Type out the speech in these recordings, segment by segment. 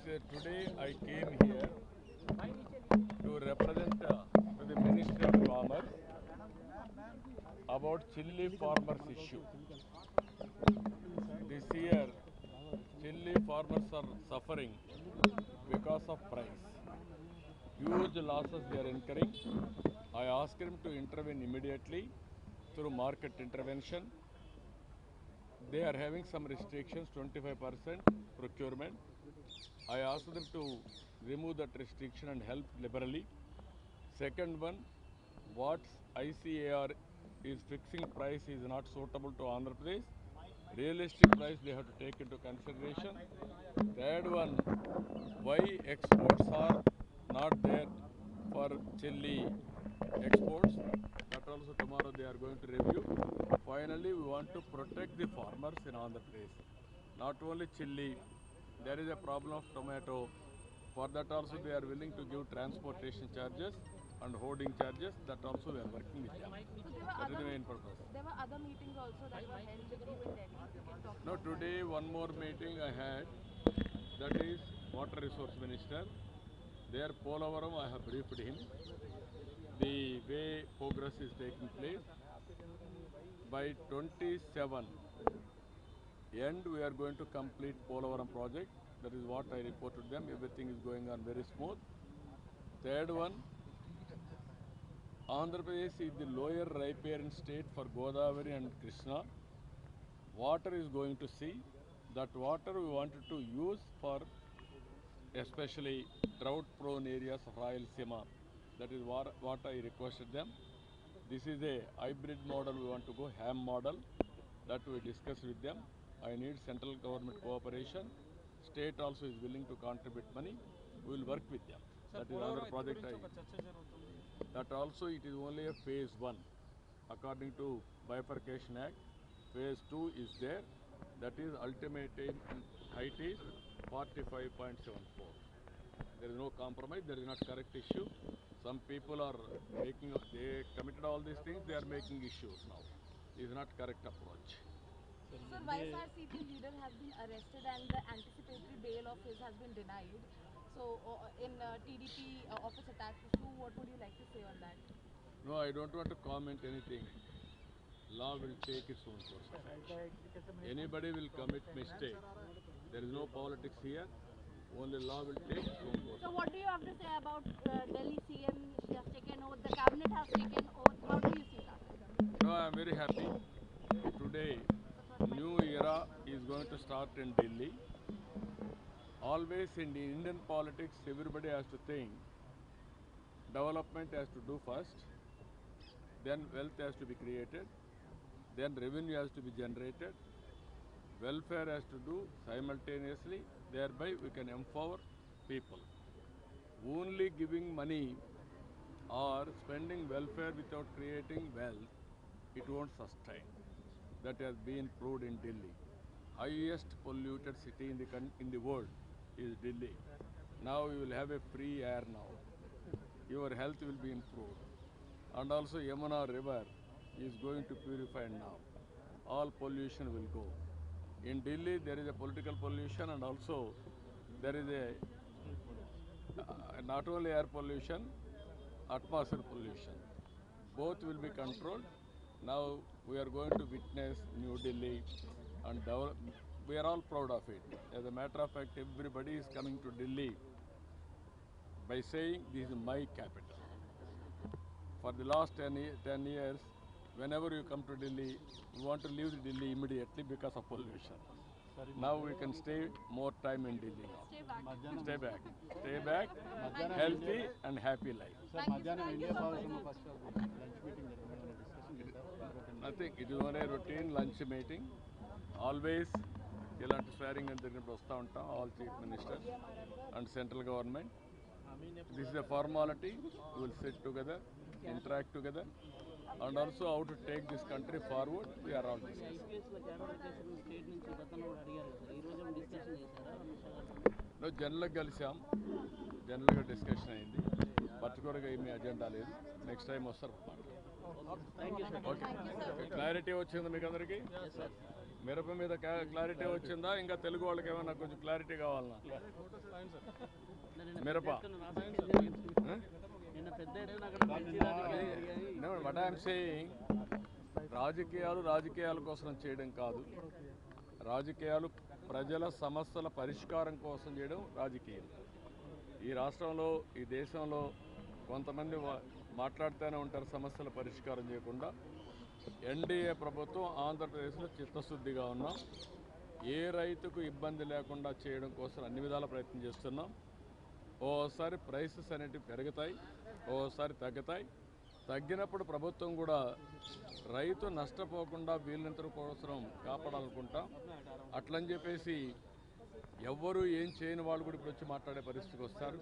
Today I came here to represent to the Ministry of Commerce about chilli farmers issue. This year, chilli farmers are suffering because of price. Huge losses they are incurring. I asked him to intervene immediately through market intervention. They are having some restrictions, 25% procurement. I asked them to remove that restriction and help liberally. Second one, what ICAR is fixing price is not suitable to Andhra Pradesh. Realistic price they have to take into consideration. Third one, why exports are not there for chilli exports. That also tomorrow they are going to review. Finally, we want to protect the farmers in Andhra Pradesh. Not only chilli, there is a problem of tomato. For that also they are willing to give transportation charges and hoarding charges. That also we are working with them. That is the main purpose. There were other meetings also that were held with you in Delhi. If you can talk Now about today one more meeting I had, that is Water Resource Minister. There Polavaram I have briefed him. The way progress is taking place. By 27 end we are going to complete Polavaram project. That is what I reported them. Everything is going on very smooth. Third one, Andhra Pradesh is the lower riparian state for Godavari and Krishna. Water is going to see. That water we wanted to use for especially drought prone areas of Rayalaseema. That is what I requested them. This is a hybrid model we want to go, ham model. That we discussed with them. I need central government cooperation. State also is willing to contribute money. We will work with them. That is another project. That also it is only a phase 1. According to Bifurcation Act, phase 2 is there. That is ultimate height is 45.74. There is no compromise. There is not correct issue. Some people are making, they committed all these things, they are making issues now. It is not correct approach. Sir, YSRCP leader has been arrested and the anticipatory bail of his has been denied. So, in TDP office attack issue, what would you like to say on that? No, I don't want to comment anything. Law will take its own course of action. Anybody will commit mistake. There is no politics here. Only law will take its own course. So, what do you have to say about Delhi CM? She has taken oath, the cabinet has taken oath. How do you see that? No, I am very happy. Today, new era is going to start in Delhi. Always in the Indian politics, everybody has to think development has to do first, then wealth has to be created, then revenue has to be generated, welfare has to do simultaneously, thereby we can empower people. Only giving money or spending welfare without creating wealth, it won't sustain. That has been proved in Delhi. Highest polluted city in the world is Delhi. Now you will have a free air now. Your health will be improved. And also Yamuna river is going to purify now. All pollution will go. In Delhi there is a political pollution and also there is a not only air pollution, atmosphere pollution. Both will be controlled. Now we are going to witness New Delhi and we are all proud of it. As a matter of fact, everybody is coming to Delhi by saying this is my capital. For the last 10 years, whenever you come to Delhi, we want to leave Delhi immediately because of pollution. Now we can stay more time in Delhi now. Stay back. Stay back, healthy and happy life. Nothing. It is only a routine lunch meeting. Always ఇలాంటి స్వేరింగ్ అని జరిగినప్పుడు వస్తూ ఉంటాం all chief ministers and central government. This is a formality. We will sit together, interact together, and also how to take this country forward. We are all discussing. No, జనరల్గా కలిసాం, జనరల్గా discussion అయింది. పర్టికులర్గా ఏమీ అజెండా లేదు. Next time వస్తారు. Okay, clarity వచ్చింది మీకు అందరికీ. మిరప మీద క్లారిటీ వచ్చిందా? ఇంకా తెలుగు వాళ్ళకి ఏమైనా కొంచెం క్లారిటీ కావాలన్నా? మిరప వాట్ ఐఎమ్ సేయింగ్, రాజకీయాల కోసం చేయడం కాదు. రాజకీయాలు ప్రజల సమస్యల పరిష్కారం కోసం చేయడం రాజకీయం. ఈ రాష్ట్రంలో, ఈ దేశంలో కొంతమంది మాట్లాడుతూనే ఉంటారు సమస్యల పరిష్కారం చేయకుండా. ఎన్డీఏ ప్రభుత్వం ఆంధ్రప్రదేశ్లో చిత్తశుద్ధిగా ఉన్నాం. ఏ రైతుకు ఇబ్బంది లేకుండా చేయడం కోసం అన్ని విధాల ప్రయత్నం చేస్తున్నాం. ఓసారి ప్రైసెస్ అనేటివి పెరుగుతాయి, ఓసారి తగ్గుతాయి. తగ్గినప్పుడు ప్రభుత్వం కూడా రైతు నష్టపోకుండా వీళ్ళంత కోసం కాపాడాలనుకుంటాం. అట్లని చెప్పేసి ఎవ్వరూ ఏం చేయని వాళ్ళు కూడా ఇప్పుడు వచ్చి మాట్లాడే పరిస్థితికి వస్తారు.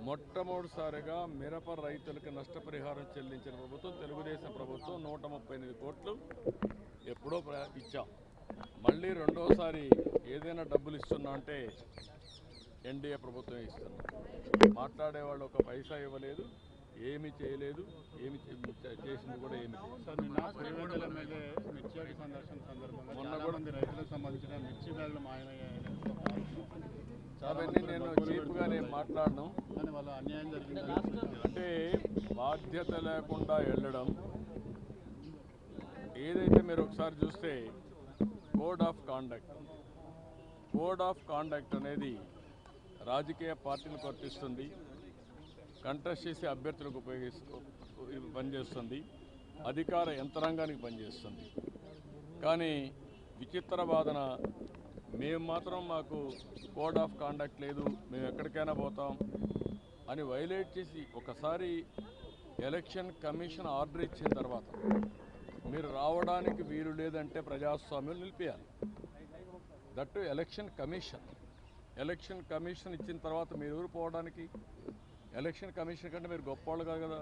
మొట్టమొదటిసారిగా మిరప రైతులకు నష్టపరిహారం చెల్లించిన ప్రభుత్వం తెలుగుదేశం ప్రభుత్వం. 138 కోట్లు ఎప్పుడో ఇచ్చాం. మళ్ళీ రెండోసారి ఏదైనా డబ్బులు ఇస్తున్నా అంటే ఎన్డీఏ ప్రభుత్వం ఇస్తున్నాం. మాట్లాడేవాళ్ళు ఒక పైసా ఇవ్వలేదు, ఏమి చేయలేదు, ఏమి చేసింది కూడా ఏమి. మొన్న కూడా రైతులకు సంబంధించిన మిర్చి బ్యాగులు మాయమయ్యాయి. అవన్నీ నేను చీప్గా మాట్లాడను. వాళ్ళ అన్యాయం జరిగింది అంటే బాధ్యత లేకుండా వెళ్ళడం. ఏదైతే మీరు ఒకసారి చూస్తే కోడ్ ఆఫ్ కాండక్ట్ అనేది రాజకీయ పార్టీలకు వర్తిస్తుంది, కంటెస్ట్ చేసే అభ్యర్థులకు పనిచేస్తుంది, అధికార యంత్రాంగానికి పనిచేస్తుంది. కానీ విచిత్ర వాదన, మేము మాత్రం మాకు కోడ్ ఆఫ్ కాండక్ట్ లేదు, మేము ఎక్కడికైనా పోతాం అని వైలేట్ చేసి ఒకసారి ఎలక్షన్ కమిషన్ ఆర్డర్ ఇచ్చిన తర్వాత మీరు రావడానికి వీలు లేదంటే ప్రజాస్వామ్యం నిలిపేయాలి. దట్టు ఎలక్షన్ కమిషన్ ఇచ్చిన తర్వాత మీరు ఎవరు పోవడానికి? ఎలక్షన్ కమిషన్ కంటే మీరు గొప్పవాళ్ళు కాదు కదా.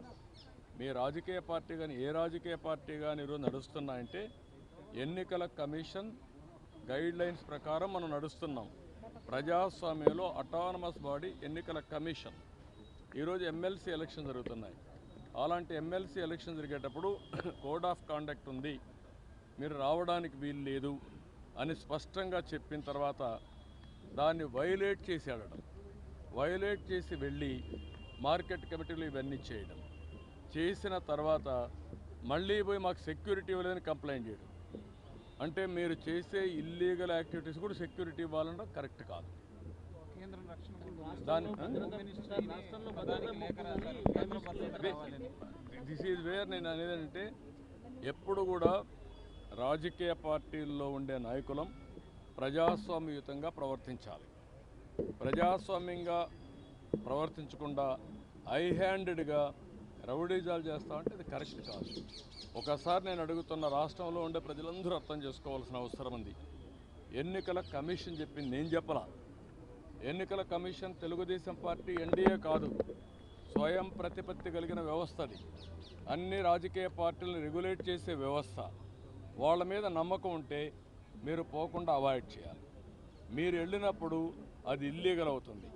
మీ రాజకీయ పార్టీ కానీ ఏ రాజకీయ పార్టీ కానీ ఈరోజు నడుస్తున్నాయంటే ఎన్నికల కమిషన్ గైడ్ లైన్స్ ప్రకారం మనం నడుస్తున్నాం. ప్రజాస్వామ్యంలో అటానమస్ బాడీ ఎన్నికల కమిషన్. ఈరోజు ఎమ్మెల్సీ ఎలక్షన్ జరుగుతున్నాయి. అలాంటి ఎమ్మెల్సీ ఎలక్షన్ జరిగేటప్పుడు కోడ్ ఆఫ్ కాండక్ట్ ఉంది, మీరు రావడానికి వీలు లేదు అని స్పష్టంగా చెప్పిన తర్వాత దాన్ని వైలేట్ చేసి ఆడడం, వైలేట్ చేసి వెళ్ళి మార్కెట్ కమిటీలు ఇవన్నీ చేయడం, చేసిన తర్వాత మళ్ళీ పోయి మాకు సెక్యూరిటీ ఇవ్వలేదని కంప్లైంట్ చేయడం. అంటే మీరు చేసే ఇల్లీగల్ యాక్టివిటీస్ కూడా సెక్యూరిటీ ఇవ్వాలన్నా కరెక్ట్ కాదు. దిస్ ఈజ్ వేర్ నేను అనేదంటే ఎప్పుడు కూడా రాజకీయ పార్టీల్లో ఉండే నాయకులం ప్రజాస్వామ్యయుతంగా ప్రవర్తించాలి. ప్రజాస్వామ్యంగా ప్రవర్తించకుండా హై హ్యాండెడ్గా రౌడీజాలు చేస్తామంటే అది కరెక్ట్ కాదు. ఒకసారి నేను అడుగుతున్న, రాష్ట్రంలో ఉండే ప్రజలందరూ అర్థం చేసుకోవాల్సిన అవసరం ఉంది. ఎన్నికల కమిషన్ చెప్పింది నేను చెప్పలా. ఎన్నికల కమిషన్ తెలుగుదేశం పార్టీ ఎన్డీఏ కాదు, స్వయం ప్రతిపత్తి కలిగిన వ్యవస్థ. అది అన్ని రాజకీయ పార్టీలను రెగ్యులేట్ చేసే వ్యవస్థ. వాళ్ళ మీద నమ్మకం ఉంటే మీరు పోకుండా అవాయిడ్ చేయాలి. మీరు వెళ్ళినప్పుడు అది ఇల్లీగల్ అవుతుంది.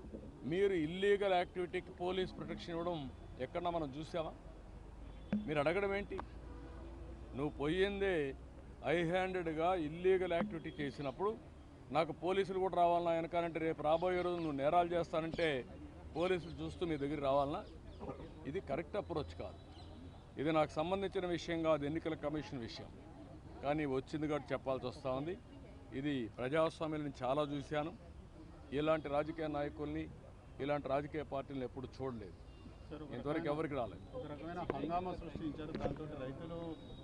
మీరు ఇల్లీగల్ యాక్టివిటీకి పోలీస్ ప్రొటెక్షన్ ఇవ్వడం ఎక్కడన్నా మనం చూసామా? మీరు అడగడం ఏంటి? నువ్వు పోయిందే హై హ్యాండెడ్గా ఇల్లీగల్ యాక్టివిటీ చేసినప్పుడు నాకు పోలీసులు కూడా రావాలన్నా వెనకాలంటే రేపు రాబోయే రోజు నువ్వు నేరాలు చేస్తానంటే పోలీసులు చూస్తూ మీ దగ్గర రావాలన్నా? ఇది కరెక్ట్ అప్రోచ్ కాదు. ఇది నాకు సంబంధించిన విషయం కాదు, ఎన్నికల కమిషన్ విషయం. కానీ వచ్చింది కాబట్టి చెప్పాల్సి వస్తూ ఉంది. ఇది ప్రజాస్వామ్యాన్ని చాలా చూశాను. ఇలాంటి రాజకీయ నాయకుల్ని, ఇలాంటి రాజకీయ పార్టీలను ఎప్పుడు చూడలేదు, ఇంతవరకు ఎవరికి రాలేదు. ఒక రకమైన హంగామా సృష్టించారు. దాంతో రైతులు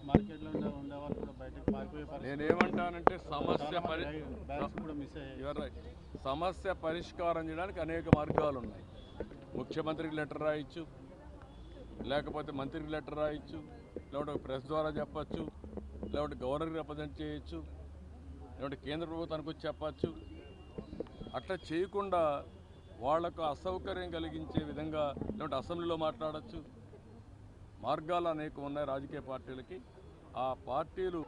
మార్కెట్లో ఉండేవాళ్ళు కూడా బయటకు పారిపోయే పరిస్థితి. నేనేమంటానంటే సమస్య పరిష్కారం చేయడానికి అనేక మార్గాలు ఉన్నాయి. ముఖ్యమంత్రికి లెటర్ రాయొచ్చు, లేకపోతే మంత్రికి లెటర్ రాయొచ్చు, లేకపోతే ప్రెస్ ద్వారా చెప్పచ్చు, లేకపోతే గవర్నర్కి రిప్రజెంట్ చేయొచ్చు, లేకపోతే కేంద్ర ప్రభుత్వానికి వచ్చి చెప్పచ్చు. అట్లా చేయకుండా వాళ్లకు అసౌకర్యం కలిగించే విధంగా లేకపోతే అసెంబ్లీలో మాట్లాడచ్చు. మార్గాలు అనేక ఉన్నాయి రాజకీయ పార్టీలకి. ఆ పార్టీలు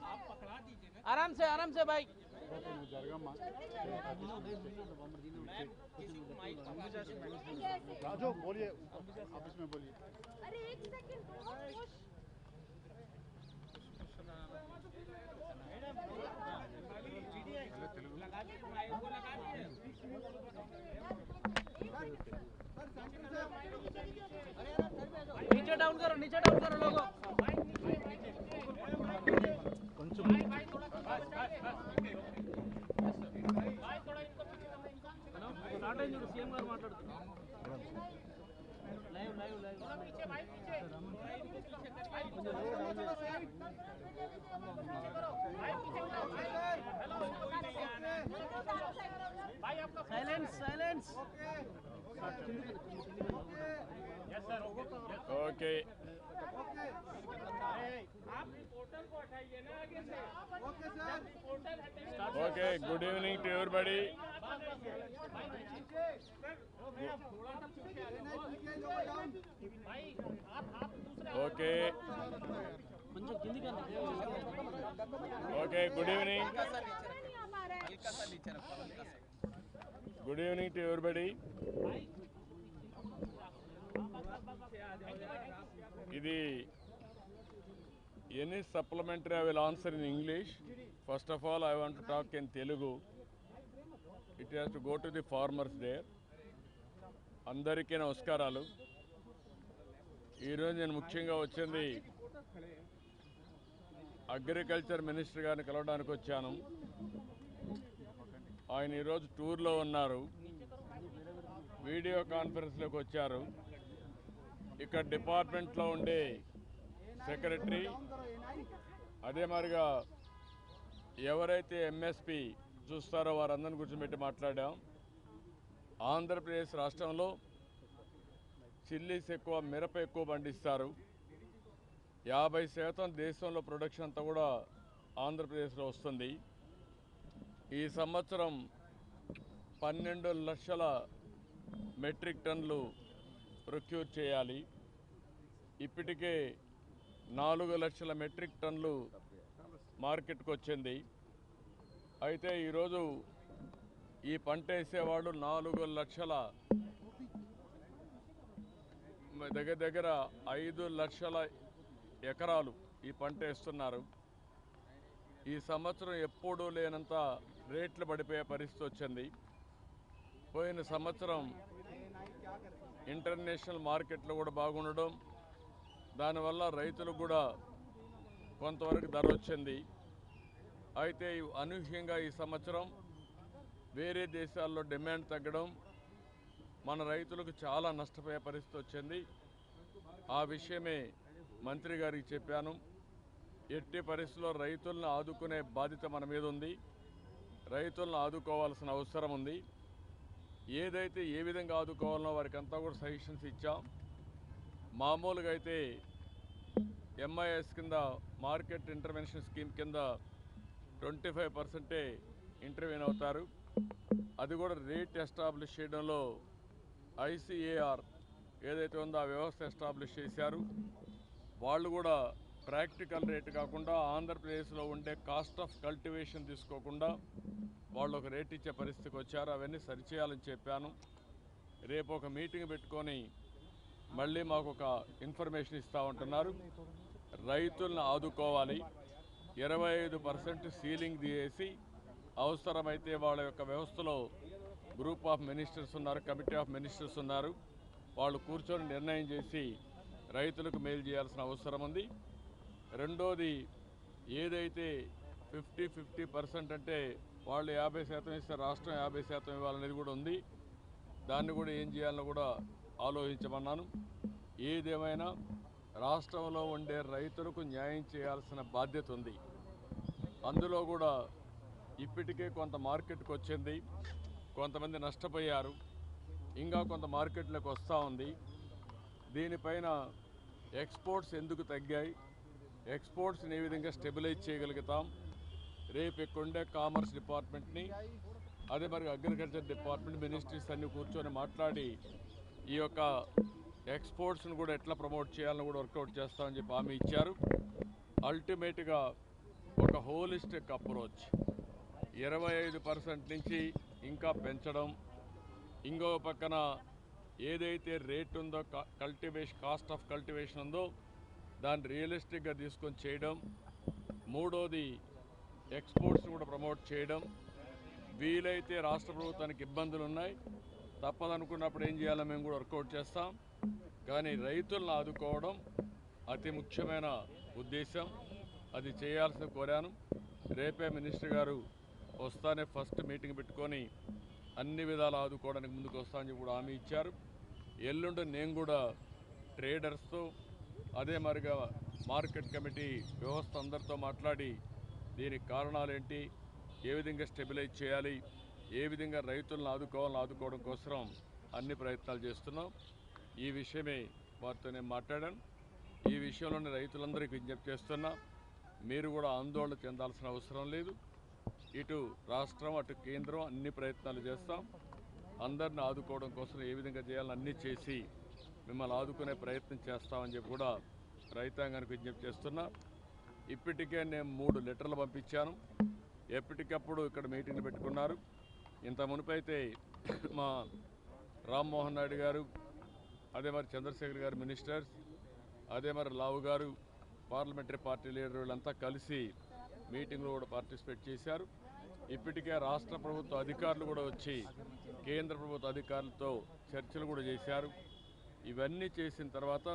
ఆరాంసే భాయ్ राजू बोलिए, ऑफिस में बोलिए. अरे एक सेकंड नीचे डाउन करो लोगो స్టార్ట్ అయింది చూడు సీఎం గారు మాట్లాడుతున్నారు live live live silence silence okay okay good evening to everybody okay కొంచెం కిందికి okay good evening good evening to everybody ఇది any supplementary I will answer in English. First of all, I want to talk in Telugu. It has to go to the farmers there. అందరికీ నమస్కారాలు. ఈరోజు నేను ముఖ్యంగా వచ్చింది agriculture minister గారిని కలవడానికి వచ్చాను. ఆయన ఈరోజు టూర్లో ఉన్నారు. వీడియో కాన్ఫరెన్స్లోకి వచ్చారు. ఇక్కడ డిపార్ట్మెంట్లో ఉండే సెక్రటరీ అదే మరిగా ఎవరైతే ఎంఎస్పి చూస్తారో వారందరిని కూర్చోబెట్టి మాట్లాడాం. ఆంధ్రప్రదేశ్ రాష్ట్రంలో చిల్లీస్ ఎక్కువ, మిరప ఎక్కువ పండిస్తారు. 50% దేశంలో ప్రొడక్షన్ అంతా కూడా ఆంధ్రప్రదేశ్లో వస్తుంది. ఈ సంవత్సరం 12 లక్షల మెట్రిక్ టన్నులు ప్రొక్యూర్ చేయాలి. ఇప్పటికే 4 లక్షల మెట్రిక్ టన్నులు మార్కెట్కి వచ్చింది. అయితే ఈరోజు ఈ పంట వేసేవాళ్ళు 4 లక్షల దగ్గర 5 లక్షల ఎకరాలు ఈ పంట వేస్తున్నారు. ఈ సంవత్సరం ఎప్పుడూ లేనంత రేట్లు పడిపోయే పరిస్థితి వచ్చింది. పోయిన సంవత్సరం ఇంటర్నేషనల్ మార్కెట్లో కూడా బాగుండడం, దానివల్ల రైతులకు కూడా కొంతవరకు ధర వచ్చింది. అయితే అనూహ్యంగా ఈ సంవత్సరం వేరే దేశాల్లో డిమాండ్ తగ్గడం మన రైతులకు చాలా నష్టపోయే పరిస్థితి వచ్చింది. ఆ విషయమే మంత్రి గారికి చెప్పాను. ఎట్టి పరిస్థితుల్లో రైతులను ఆదుకునే బాధ్యత మన మీద ఉంది. రైతులను ఆదుకోవాల్సిన అవసరం ఉంది. ఏదైతే ఏ విధంగా ఆదుకోవాలనో వారికి అంతా కూడా సజెషన్స్ ఇచ్చాం. మామూలుగా అయితే ఎంఐఎస్ కింద మార్కెట్ ఇంటర్వెన్షన్ స్కీమ్ కింద 25% ఇంటర్వ్యూన్ అవుతారు. అది కూడా రేట్ ఎస్టాబ్లిష్ చేయడంలో ఐసిఏఆర్ ఏదైతే ఉందో ఆ వ్యవస్థ ఎస్టాబ్లిష్ చేశారు. వాళ్ళు కూడా ప్రాక్టికల్ రేట్ కాకుండా ఆంధ్రప్రదేశ్లో ఉండే కాస్ట్ ఆఫ్ కల్టివేషన్ తీసుకోకుండా వాళ్ళు ఒక రేట్ ఇచ్చే పరిస్థితికి వచ్చారు. అవన్నీ సరిచేయాలని చెప్పాను. రేపు ఒక మీటింగ్ పెట్టుకొని మళ్ళీ మాకు ఒక ఇన్ఫర్మేషన్ ఇస్తూ ఉంటున్నారు. రైతులను ఆదుకోవాలి. 25% సీలింగ్ తీసేసి అవసరమైతే వాళ్ళ యొక్క వ్యవస్థలో గ్రూప్ ఆఫ్ మినిస్టర్స్ ఉన్నారు, కమిటీ ఆఫ్ మినిస్టర్స్ ఉన్నారు. వాళ్ళు కూర్చొని నిర్ణయం చేసి రైతులకు మేలు చేయాల్సిన అవసరం ఉంది. రెండోది, ఏదైతే 50% అంటే వాళ్ళు 50% ఇస్తే రాష్ట్రం 50% ఇవ్వాలనేది కూడా ఉంది. దాన్ని కూడా ఏం చేయాలని కూడా ఆలోచించమన్నాను. ఏదేమైనా రాష్ట్రంలో ఉండే రైతులకు న్యాయం చేయాల్సిన బాధ్యత ఉంది. అందులో కూడా ఇప్పటికే కొంత మార్కెట్కి వచ్చింది, కొంతమంది నష్టపోయారు, ఇంకా కొంత మార్కెట్లోకి వస్తూ ఉంది. దీనిపైన ఎక్స్పోర్ట్స్ ఎందుకు తగ్గాయి, ఎక్స్పోర్ట్స్ని ఏ విధంగా స్టెబిలైజ్ చేయగలుగుతాం, రేపు ఇక్కడుండే కామర్స్ డిపార్ట్మెంట్ని అదే మరి అగ్రికల్చర్ డిపార్ట్మెంట్ మినిస్ట్రీస్ అన్ని కూర్చొని మాట్లాడి ఈ యొక్క ఎక్స్పోర్ట్స్ను కూడా ఎట్లా ప్రమోట్ చేయాలని కూడా వర్కౌట్ చేస్తామని చెప్పి హామీ ఇచ్చారు. అల్టిమేట్గా ఒక హోలిస్టిక్ అప్రోచ్ 25% నుంచి ఇంకా పెంచడం, ఇంకో పక్కన ఏదైతే రేట్ ఉందో కల్టివేషన్ కాస్ట్ ఆఫ్ కల్టివేషన్ ఉందో దాన్ని రియలిస్టిక్గా తీసుకొని చేయడం, మూడోది ఎక్స్పోర్ట్స్ని కూడా ప్రమోట్ చేయడం. వీలైతే రాష్ట్ర ప్రభుత్వానికి ఇబ్బందులు ఉన్నాయి, తప్పదనుకున్నప్పుడు ఏం చేయాలో మేము కూడా వర్కౌట్ చేస్తాం. కానీ రైతులను ఆదుకోవడం అతి ముఖ్యమైన ఉద్దేశం. అది చేయాల్సి కోరాను. రేపే మినిస్టర్ గారు వస్తానే ఫస్ట్ మీటింగ్ పెట్టుకొని అన్ని విధాలు ఆదుకోవడానికి ముందుకు వస్తామని చెప్పి కూడా హామీ ఇచ్చారు. ఎల్లుండి నేను కూడా ట్రేడర్స్తో అదే మరిగా మార్కెట్ కమిటీ వ్యవస్థ అందరితో మాట్లాడి దీనికి కారణాలు ఏంటి, ఏ విధంగా స్టెబిలైజ్ చేయాలి, ఏ విధంగా రైతులను ఆదుకోవడం కోసం అన్ని ప్రయత్నాలు చేస్తున్నాం. ఈ విషయమే వారితో నేను మాట్లాడాను. ఈ విషయంలోనే రైతులందరికీ విజ్ఞప్తి చేస్తున్నా, మీరు కూడా ఆందోళన చెందాల్సిన అవసరం లేదు. ఇటు రాష్ట్రం అటు కేంద్రం అన్ని ప్రయత్నాలు చేస్తాం. అందరిని ఆదుకోవడం కోసం ఏ విధంగా చేయాలని అన్నీ చేసి మిమ్మల్ని ఆదుకునే ప్రయత్నం చేస్తామని చెప్పి కూడా రైతాంగానికి విజ్ఞప్తి చేస్తున్నా. ఇప్పటికే నేను 3 లెటర్లు పంపించాను. ఎప్పటికప్పుడు ఇక్కడ మీటింగ్లు పెట్టుకున్నారు. ఇంత మునుపైతే మా రామ్మోహన్ నాయుడు గారు, అదే మరి చంద్రశేఖర్ గారు మినిస్టర్స్, అదే మరి లావు గారు పార్లమెంటరీ పార్టీ లీడర్ వీళ్ళంతా కలిసి మీటింగ్లో కూడా పార్టిసిపేట్ చేశారు. ఇప్పటికే రాష్ట్ర ప్రభుత్వ అధికారులు కూడా వచ్చి కేంద్ర ప్రభుత్వ అధికారులతో చర్చలు కూడా చేశారు. ఇవన్నీ చేసిన తర్వాత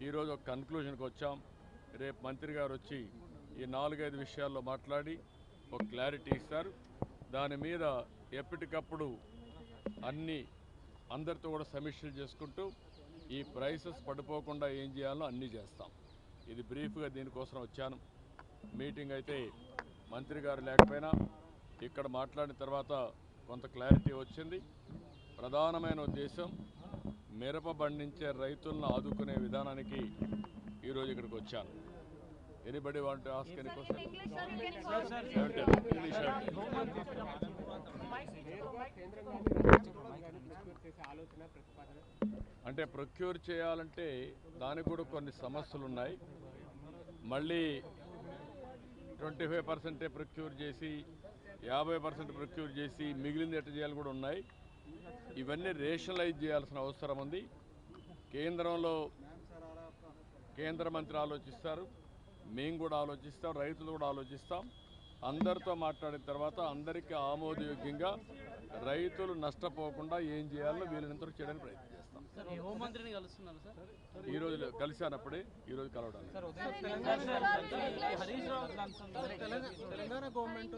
ఈరోజు ఒక కన్క్లూజన్కి వచ్చాం. రేపు మంత్రి గారు వచ్చి ఈ 4-5 విషయాల్లో మాట్లాడి ఒక క్లారిటీ ఇస్తారు. దాని మీద ఎప్పటికప్పుడు అందరితో కూడా సమీక్షలు చేసుకుంటూ ఈ ప్రైసెస్ పడిపోకుండా ఏం చేయాలో అన్నీ చేస్తాం. ఇది బ్రీఫ్గా దీనికోసం వచ్చాను. మీటింగ్ అయితే మంత్రి గారు లేకపోయినా ఇక్కడ మాట్లాడిన తర్వాత కొంత క్లారిటీ వచ్చింది. ప్రధానమైన ఉద్దేశం మిరప పండించే రైతులను ఆదుకునే విధానానికి ఈరోజు ఇక్కడికి వచ్చాను. Anybody want to ask any question? అంటే ప్రొక్యూర్ చేయాలంటే దానికి కూడా కొన్ని సమస్యలు ఉన్నాయి. మళ్ళీ 25% ప్రొక్యూర్ చేసి 50% ప్రొక్యూర్ చేసి మిగిలింది ఎట్ట చేయాలి కూడా ఉన్నాయి. ఇవన్నీ రేషనలైజ్ చేయాల్సిన అవసరం ఉంది. కేంద్రంలో కేంద్ర మంత్రి ఆలోచిస్తారు, మేము కూడా ఆలోచిస్తాం, రైతులు కూడా ఆలోచిస్తాం. అందరితో మాట్లాడిన తర్వాత అందరికీ ఆమోదయోగ్యంగా రైతులు నష్టపోకుండా ఏం చేయాలో వీలైనంత చేయడానికి ప్రయత్నం చేస్తాం. హోంమంత్రిని కలుస్తున్నారు సార్? ఈరోజు కలిశాను, అప్పుడే ఈరోజు కలవడానికి. హరీష్ రావు తెలంగాణ గవర్నమెంట్